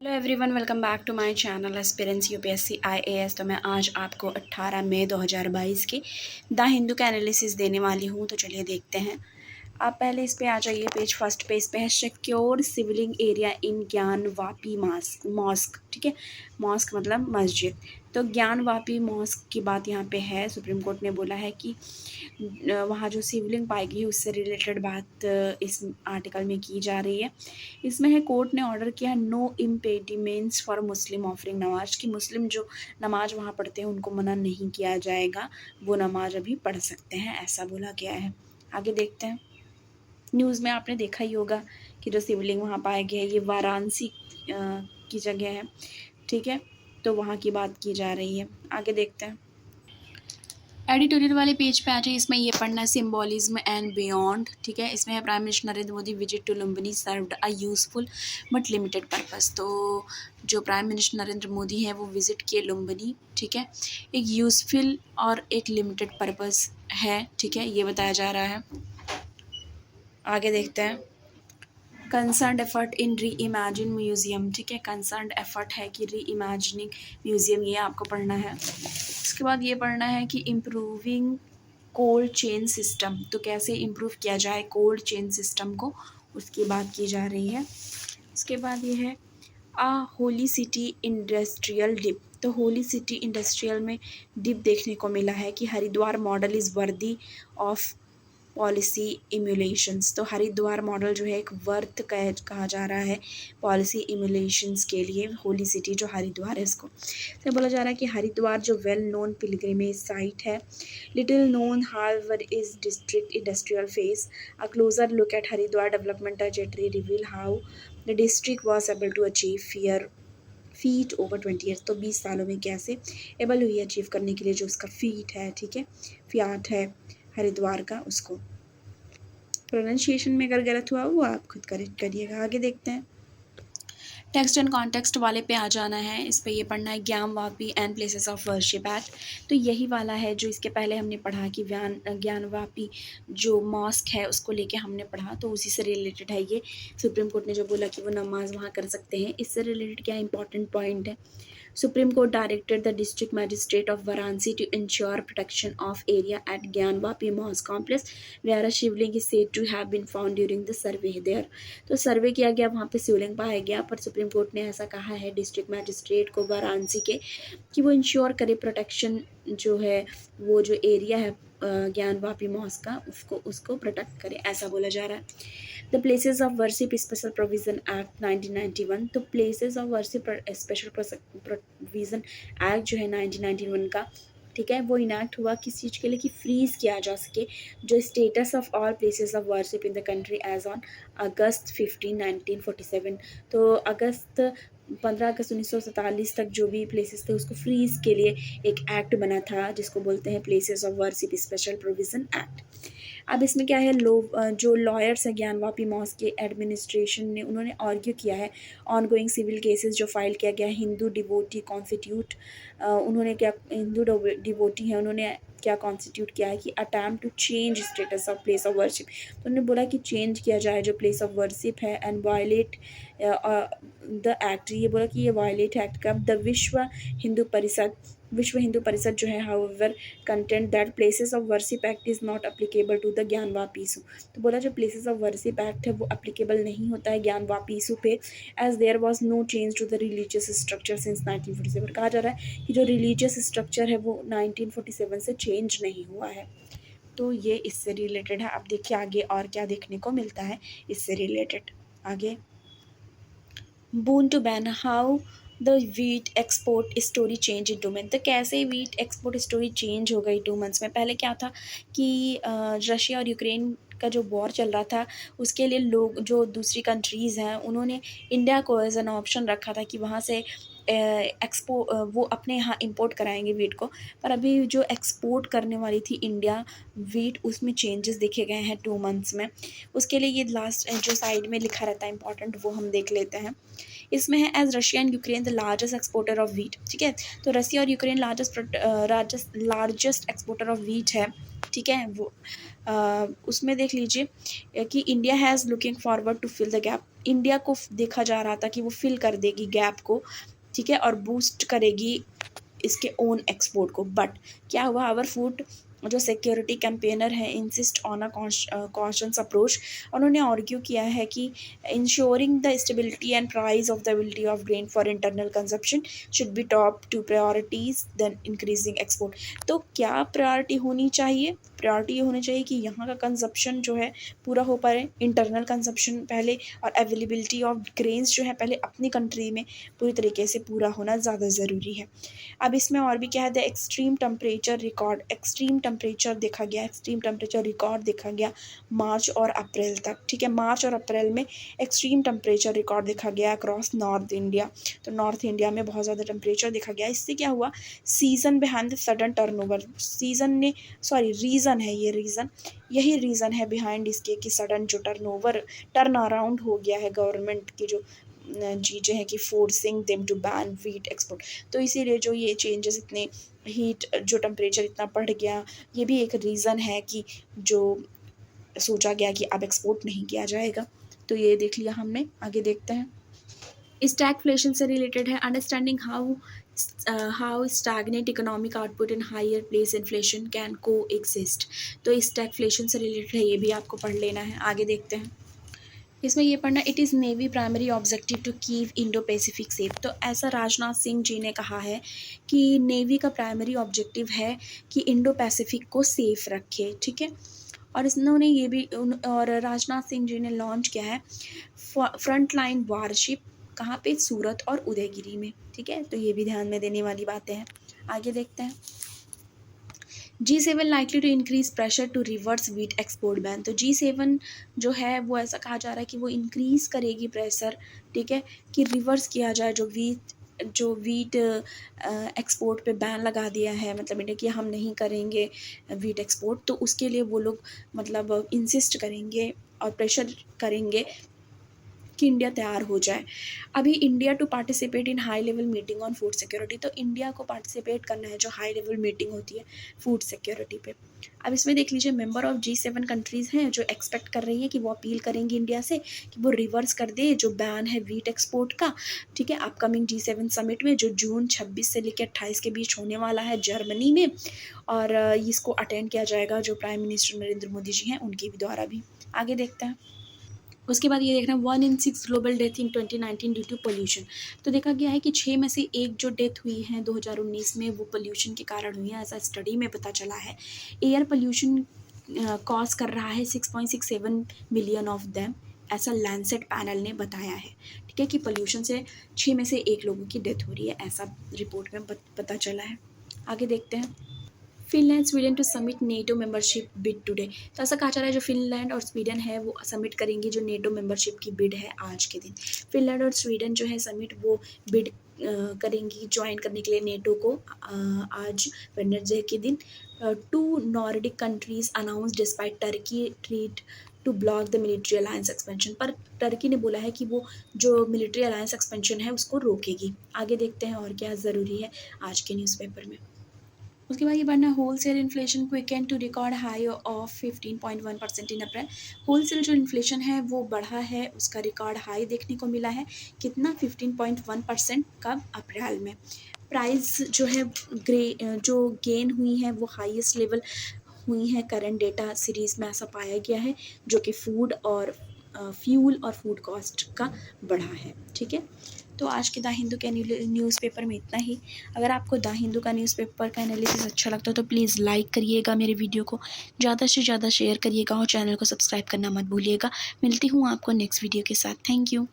Hello everyone, welcome back to my channel aspirants UPSC IAS. तो मैं आज आपको 18 मई 2022 की द हिंदू का एनालिसिस देने वाली हूँ। तो चलिए देखते हैं। आप पहले इस पे आ जाइए। पेज फर्स्ट पे इस पे है सिक्योर सिविलिंग एरिया इन ज्ञान वापी मॉस्क। ठीक है, मॉस्क मतलब मस्जिद। तो ज्ञान वापी मॉस्क की बात यहाँ पे है। सुप्रीम कोर्ट ने बोला है कि वहाँ जो सिविलिंग पाई गई उससे रिलेटेड बात इस आर्टिकल में की जा रही है। इसमें है कोर्ट ने ऑर्डर किया no impediments for Muslim offering namaz, कि मुस्लिम जो नमाज वहाँ पढ़ते हैं उनको मना नहीं किया जाएगा, वो नमाज अभी पढ़ सकते हैं, ऐसा बोला गया है। आगे देखते हैं। न्यूज़ में आपने देखा ही होगा कि जो शिवलिंग वहाँ पाया गया है ये वाराणसी की जगह है। ठीक है, तो वहाँ की बात की जा रही है। आगे देखते हैं। एडिटोरियल वाले पेज पे आ जाए। इसमें ये पढ़ना है सिम्बॉलिज्म एंड बियॉन्ड। ठीक है, इसमें है prime minister Narendra Modi visit to Lumbini served a useful but limited purpose. तो जो प्राइम मिनिस्टर नरेंद्र मोदी है वो विजिट किए लुम्बिनी। ठीक है, एक यूजफुल और एक लिमिटेड पर्पस है। ठीक है, ये बताया जा रहा है। आगे देखते हैं। कंसर्न एफर्ट इन री इमेजिन म्यूजियम। ठीक है, कंसर्न एफर्ट है कि री इमेजिनिंग म्यूजियम, ये आपको पढ़ना है। उसके बाद ये पढ़ना है कि इम्प्रूविंग कोल्ड चेन सिस्टम। तो कैसे इम्प्रूव किया जाए कोल्ड चेन सिस्टम को, उसकी बात की जा रही है। उसके बाद ये है a holy city industrial dip. तो होली सिटी इंडस्ट्रियल में डिप देखने को मिला है कि Haridwar model is worthy of policy emulations. तो हरिद्वार मॉडल जो है एक वर्थ कहा जा रहा है पॉलिसी इम्यूलेशंस के लिए। होली सिटी जो हरिद्वार है इसको तो बोला जा रहा है कि हरिद्वार जो वेल नोन पिलग्रिमेज साइट है, little known however is district industrial face. A closer look at Haridwar development trajectory reveal how the district was able to achieve feat over 20 years. तो 20 सालों में कैसे एबल हुई अचीव करने के लिए जो उसका फीट है, ठीक है, फियाट है हरिद्वार का, उसको प्रोनाउंसिएशन में अगर गलत हुआ वो आप खुद करेक्ट करिएगा। आगे देखते हैं। टेक्स्ट एंड कॉन्टेक्स्ट वाले पे आ जाना है। इस पे ये पढ़ना है Gyan Vapi and places of worship act. तो यही वाला है जो इसके पहले हमने पढ़ा कि ज्ञान वापी जो मॉस्क है उसको लेके हमने पढ़ा, तो उसी से रिलेटेड है ये। सुप्रीम कोर्ट ने जो बोला कि वो नमाज वहाँ कर सकते हैं, इससे रिलेटेड क्या इंपॉर्टेंट पॉइंट है। Supreme Court directed the District Magistrate of Varanasi to ensure protection of area at Gyan Vapi Mosque Complex, where a Shivling is said to have been found during the survey there। तो सर्वे किया गया, वहाँ पे शिवलिंग पाया गया, पर supreme court ने ऐसा कहा है डिस्ट्रिक्ट मैजिस्ट्रेट को वाराणसी के कि वो इंश्योर करे प्रोटेक्शन जो है, वो जो एरिया है ज्ञान वापी मॉस्क का उसको प्रोटेक्ट करे, ऐसा बोला जा रहा है। The places of worship special provision act 1991। तो places of worship special provision act जो है 1991 का, ठीक है, वो इनैक्ट हुआ किस चीज़ के लिए कि फ्रीज किया जा सके जो status of all places of worship in the country as on August 15 1947। तो 15 अगस्त 1947 तक जो भी प्लेसेस थे उसको फ्रीज के लिए एक एक्ट बना था जिसको बोलते हैं places of worship special provision act. अब इसमें क्या है, जो लॉयर्स हैं ज्ञान वापी मॉस्क के एडमिनिस्ट्रेशन ने, उन्होंने आर्ग्यू किया है ऑन गोइंग सिविल केसेस जो फाइल किया गया है हिंदू डिवोटी कॉन्स्टिट्यूट। उन्होंने क्या, हिंदू डिवोटी हैं, उन्होंने क्या कॉन्स्टिट्यूट किया है कि attempt to change status of place of worship. तो उन्होंने बोला कि चेंज किया जाए जो प्लेस ऑफ वर्शिप है एंड वायलेट द एक्ट। ये बोला कि ये वायलेट एक्ट का द विश्व हिंदू परिषद जो है however content that places of worship act is not applicable to the Gyan Vapi issue. तो बोला जो प्लेसेस ऑफ वर्शिप एक्ट है वो अप्लीकेबल नहीं होता है ज्ञान वापी इशू पे, as there was no change to the religious structure since 1947। कहा जा रहा है कि जो रिलीजियस स्ट्रक्चर है वो 1947 से चेंज नहीं हुआ है। तो ये इससे रिलेटेड है। अब देखिए आगे और क्या देखने को मिलता है इससे रिलेटेड। आगे boon to ban how the wheat export story change in 2 month. तो कैसे वीट एक्सपोर्ट स्टोरी चेंज हो गई 2 मंथ्स में। पहले क्या था कि रशिया और यूक्रेन का जो वॉर चल रहा था उसके लिए लोग जो दूसरी कंट्रीज़ हैं उन्होंने इंडिया को एज एन ऑप्शन रखा था कि वहाँ से वो अपने यहाँ इंपोर्ट कराएंगे वीट को। पर अभी जो एक्सपोर्ट करने वाली थी इंडिया वीट, उसमें चेंजेस देखे गए हैं 2 मंथ्स में। उसके लिए ये लास्ट जो साइड में लिखा रहता है इंपॉर्टेंट, वो हम देख लेते हैं। इसमें है as Russia and Ukraine the largest exporter of wheat. ठीक है, तो रसिया और Ukraine largest exporter of wheat है। ठीक है, वो उसमें देख लीजिए कि India has looking forward to fill the gap India को देखा जा रहा था कि वो फिल कर देगी गैप को, ठीक है, और बूस्ट करेगी इसके ओन एक्सपोर्ट को। बट क्या हुआ, आवर फूड जो सिक्योरिटी कैंपेनर है insist on a cautious approach. उन्होंने आर्ग्यू किया है कि ensuring the stability and price of the ability of grain for internal consumption should be top to priorities than increasing export. तो क्या priority होनी चाहिए? प्रायोरिटी ये होनी चाहिए कि यहाँ का कंजप्शन जो है पूरा हो पाए, इंटरनल कंजप्शन पहले, और अवेलेबिलिटी ऑफ ग्रेन्स जो है पहले अपनी कंट्री में पूरी तरीके से पूरा होना ज़्यादा ज़रूरी है। अब इसमें और भी क्या है, the extreme temperature record, extreme temperature देखा गया, एक्सट्रीम टेम्परेचर रिकॉर्ड देखा गया मार्च और अप्रैल तक, ठीक है। मार्च और अप्रैल में एक्सट्रीम टेम्परेचर रिकॉर्ड देखा गया अक्रॉस नॉर्थ इंडिया। तो नॉर्थ इंडिया में बहुत ज़्यादा टेम्परेचर देखा गया। इससे क्या हुआ, season behind the sudden turnover, season ने रीज़न है, ये रीज़न, यही रीज़न है बिहाइंड इसके कि सडन जो टर्न अराउंड हो गया है गवर्नमेंट की जो चीज़ें हैं कि forcing them to ban wheat export. तो इसीलिए जो ये चेंजेस इतने हीट जो टेम्परेचर इतना बढ़ गया, ये भी एक रीज़न है कि जो सोचा गया कि अब एक्सपोर्ट नहीं किया जाएगा। तो ये देख लिया हमने। आगे देखते हैं, स्टैगफ्लेशन से रिलेटेड है, understanding how stagnate economic output in higher place inflation can coexist. तो स्टैगफ्लेशन से रिलेटेड है, ये भी आपको पढ़ लेना है। आगे देखते हैं, इसमें ये पढ़ना, it is navy primary objective to keep Indo Pacific safe. तो ऐसा राजनाथ सिंह जी ने कहा है कि नेवी का प्राइमरी ऑब्जेक्टिव है कि इंडो पैसिफिक को सेफ रखे, ठीक है। और इन्होंने ये भी और राजनाथ सिंह जी ने लॉन्च किया है फ्रंट लाइन वारशिप, कहाँ पे, सूरत और उदयगिरी में, ठीक है। तो ये भी ध्यान में देने वाली बातें हैं। आगे देखते हैं, G7 likely to increase pressure to reverse wheat export ban. तो G7 जो है वो ऐसा कहा जा रहा है कि वो इंक्रीज़ करेगी प्रेशर, ठीक है, कि रिवर्स किया जाए जो वीट एक्सपोर्ट पे बैन लगा दिया है, मतलब इंडिया कि हम नहीं करेंगे वीट एक्सपोर्ट। तो उसके लिए वो लोग मतलब इंसिस्ट करेंगे और प्रेशर करेंगे कि इंडिया तैयार हो जाए। अभी India to participate in high level meeting on food security. तो इंडिया को पार्टिसिपेट करना है जो हाई लेवल मीटिंग होती है फूड सिक्योरिटी पे। अब इसमें देख लीजिए, मेंबर ऑफ G7 कंट्रीज़ हैं जो एक्सपेक्ट कर रही हैं कि वो अपील करेंगी इंडिया से कि वो रिवर्स कर दे जो बैन है वीट एक्सपोर्ट का, ठीक है, अपकमिंग G7 समिट में जो जून 26 से लेकर 28 के बीच होने वाला है जर्मनी में। और इसको अटेंड किया जाएगा जो प्राइम मिनिस्टर नरेंद्र मोदी जी हैं उनके भी द्वारा भी। आगे देखते हैं, उसके बाद ये देखना, 1 in 6 global death in 2019 due to pollution. तो देखा गया है कि 6 में से 1 जो डेथ हुई है 2019 में वो पोल्यूशन के कारण हुई है, ऐसा स्टडी में पता चला है। एयर पोल्यूशन कॉज कर रहा है 6.67 मिलियन ऑफ देम, ऐसा लैंसेट पैनल ने बताया है, ठीक है, कि पोल्यूशन से 6 में से 1 लोगों की डेथ हो रही है, ऐसा रिपोर्ट में पता चला है। आगे देखते हैं, Finland Sweden to submit NATO membership bid today. तो ऐसा कहा जा रहा है जो फिनलैंड और स्वीडन है वो सबमिट करेंगी जो नेटो मेंबरशिप की बिड है आज के दिन। फिनलैंड और स्वीडन जो है सबमिट वो बिड करेंगी ज्वाइन करने के लिए नेटो को आज वेडनेसडे के दिन। 2 Nordic countries announce despite Turkey treat to block the military alliance expansion. पर टर्की ने बोला है कि वो जो मिलिट्री अलायंस एक्सपेंशन है उसको रोकेगी। आगे देखते हैं और क्या ज़रूरी है आज के न्यूज़पेपर में। उसके बाद ये बढ़ना, wholesale inflation quicken to record high of 15.1% in April. Wholesale जो इन्फ्लेशन है वो बढ़ा है, उसका रिकॉर्ड हाई देखने को मिला है, कितना, 15.1% कब, अप्रैल में। प्राइस जो है जो गेन हुई है वो हाईएस्ट लेवल हुई है करंट डेटा सीरीज़ में, ऐसा पाया गया है, जो कि फूड और फ्यूल और फूड कॉस्ट का बढ़ा है, ठीक है। तो आज के द हिंदू के न्यूज़पेपर में इतना ही। अगर आपको द हिंदू का न्यूज़पेपर का एनालिसिस अच्छा लगता है तो प्लीज़ लाइक करिएगा मेरे वीडियो को, ज़्यादा से ज़्यादा शेयर करिएगा और चैनल को सब्सक्राइब करना मत भूलिएगा। मिलती हूँ आपको नेक्स्ट वीडियो के साथ। Thank you.